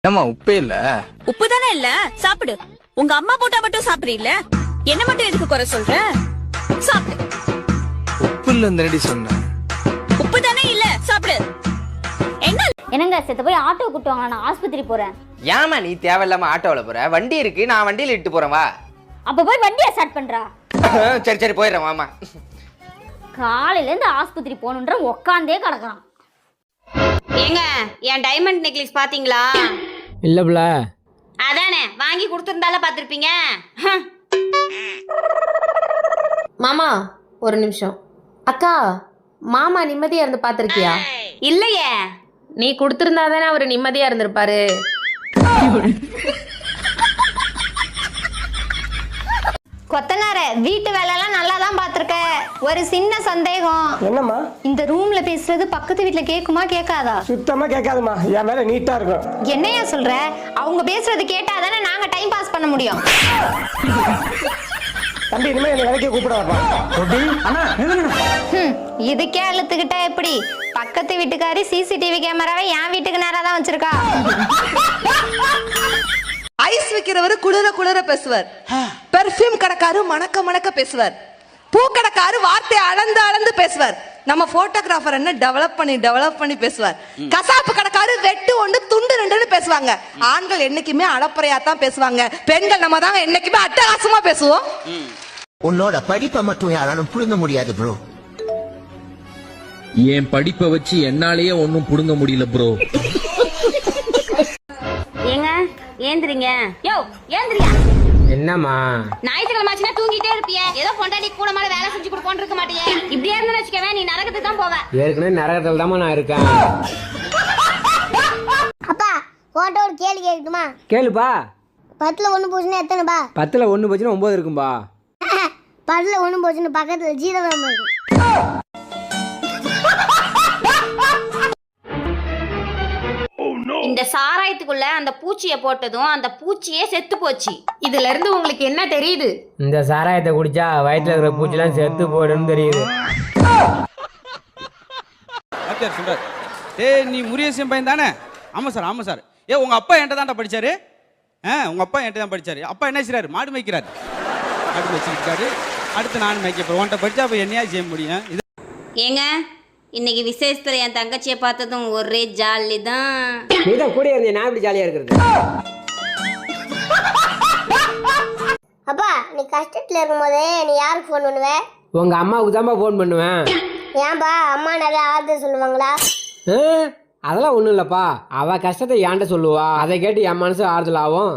ஏமா உப்பே இல்ல? உப்பு தானே இல்ல, சாப்பிடு. உங்க அம்மா போட்டா மட்டும் சாப்பிடுறீல்ல, என்ன மட்டும் எதுக்கு குறை சொல்ற? சாப்பிடு. உப்பு இல்ல சொன்னேன். உப்பு தானே இல்ல, சாப்பிடு. என்ன என்னங்க செத்த போய் ஆட்டோ கூட்டு வாங்க, நான் ஆஸ்பத்திரி போறேன். ஏமா நீ தேவையில்லாம ஆட்டோவில் போற? வண்டி இருக்கு, நான் வண்டியில இட்டு போறேன் வா. அப்ப போய் வண்டியை ஸ்டார்ட் பண்றா. சரி சரி போயிடுறேன் வாமா. காலையில இருந்து ஆஸ்பத்திரி போகணுன்ற உக்காந்தே கிடக்குறான். ஏங்க என் டைமண்ட் நெக்லஸ் பாத்தீங்களா? இல்லப்ல. அதானே வாங்கி கொடுத்துருந்தால பாத்திருப்பீங்க. மாமா ஒரு நிமிஷம். அக்கா, மாமா நிம்மதியா இருந்து பாத்திருக்கியா? இல்லையே. நீ கொடுத்திருந்தா தானே அவரு நிம்மதியா இருந்திருப்பாரு. கொத்தனார வீட்டு வேலைலாம் நல்லா தான் பாத்திருக்க. ஒரு சின்ன சந்தேகம். என்னம்மா? இந்த ரூம்ல பேசுறது பக்கத்து வீட்டுல கேக்குமா கேட்காதா? சுத்தமா கேட்காதுமா, என் மேல நீட்டா இருக்கும். என்னையா சொல்ற? அவங்க பேசுறது கேட்டாதானே நாங்க டைம் பாஸ் பண்ண முடியும். தம்பி இனிமே என்ன வேலைக்கு கூப்பிடாதப்பா. இதுக்கே அழுத்துக்கிட்டா எப்படி? பக்கத்து வீட்டுக்காரி சிசிடிவி கேமராவை என் வீட்டுக்கு நேரா தான் வச்சிருக்கா. ஐஸ் விக்கிறவரு குளிர குளிர பேசுவார். பெர்ஃப்யூம் கடைக்காரு மணக்க மணக்க பேசுவார். பூ கடைக்காரு வார்த்தை அளந்து அளந்து பேசுவார். நம்ம போட்டோகிராஃபர் என்ன டெவலப் பண்ணி பேசுவார். கசாப்பு கடைக்காரு வெட்டு ஒன்று துண்டு ரெண்டுன்னு பேசுவாங்க. ஆண்கள் என்னைக்குமே அளப்பறையா தான் பேசுவாங்க. பெண்கள் நம்ம தான் என்னைக்குமே அட்டகாசமா பேசுவோம். உன்னோட படிப்பை மட்டும் யாராலும் புடுங்க முடியாது ப்ரோ. என் படிப்பை வச்சு என்னாலேயே ஒன்னும் புடுங்க முடியல ப்ரோ. ஏங்க ஏந்திரிங்க. யோ ஏந்திரியா. என்னம்மா? ஞாயிற்றுக்கிழமை ஆச்சுன்னா தூங்கிட்டே இருப்பிய. ஏதோ பொண்டாட்டி கூட மேல வேலை செஞ்சு கொடுப்போன்னு இருக்க மாட்டியே. இப்படியே இருந்து வச்சுக்கவே நீ நரகத்துக்கு தான் போவ. ஏற்கனவே நரகத்தில் தாம்மா நான் இருக்கேன். அப்பா போட்டோ ஒரு கேள்வி கேட்கட்டுமா? கேளுப்பா. 10ல் 1 போச்சுன்னா எத்தனைப்பா? 10ல் 1 போச்சுன்னா 9 இருக்கும்பா. 10ல் 1 போச்சுன்னா பக்கத்துல 0 தான் இருக்கும். இந்த சாராயத்துக்குள்ள அந்த பூச்சிய போட்டதும் அந்த பூச்சியே செத்து போச்சு. இதுல இருந்து உங்களுக்கு என்ன தெரியுது? இந்த சாராயத்தை குடிச்சா வயிற்றுல இருக்கிற பூச்சிலாம் செத்து போயிடும்னு தெரியுது. சொல்றாரு, நீ முருகேசன் பையன் தானே? ஆமா சார் ஆமா சார். உங்க அப்பா என்கிட்ட தான்டா படிச்சாரு. உங்க அப்பா என்கிட்ட தான் படிச்சாரு. அப்பா என்ன செய்றாரு? மாடு மேய்க்கிறாரு. மாடு மேய்ச்சிருக்காரு. அடுத்து நானும் மேய்க்க போறேன். உன்கிட்ட படிச்சா அப்ப என்னையா செய்ய முடியும்? ஏங்க இன்னைக்கு விசேஷத்துல என் தங்கச்சியை பார்த்ததும் ஒரே ஜாலி தான். நீதான் கூட இருந்தே, நான் இப்படி ஜாலியா இருக்கிறது. அப்பா நீ கஷ்டத்துல இருக்கும்போதே நீ யாருக்கு ஃபோன் பண்ணுவ? உங்க அம்மாவுக்கு தான்ப்பா ஃபோன் பண்ணுவேன். ஏன்பா அம்மா நிறைய ஆறுதல் சொல்லுவாங்களா? அதெல்லாம் ஒண்ணும் இல்லப்பா. அவ கஷ்டத்தை என்கிட்ட சொல்லுவா, அதை கேட்டு என் மனசு ஆறுதல் ஆகும்.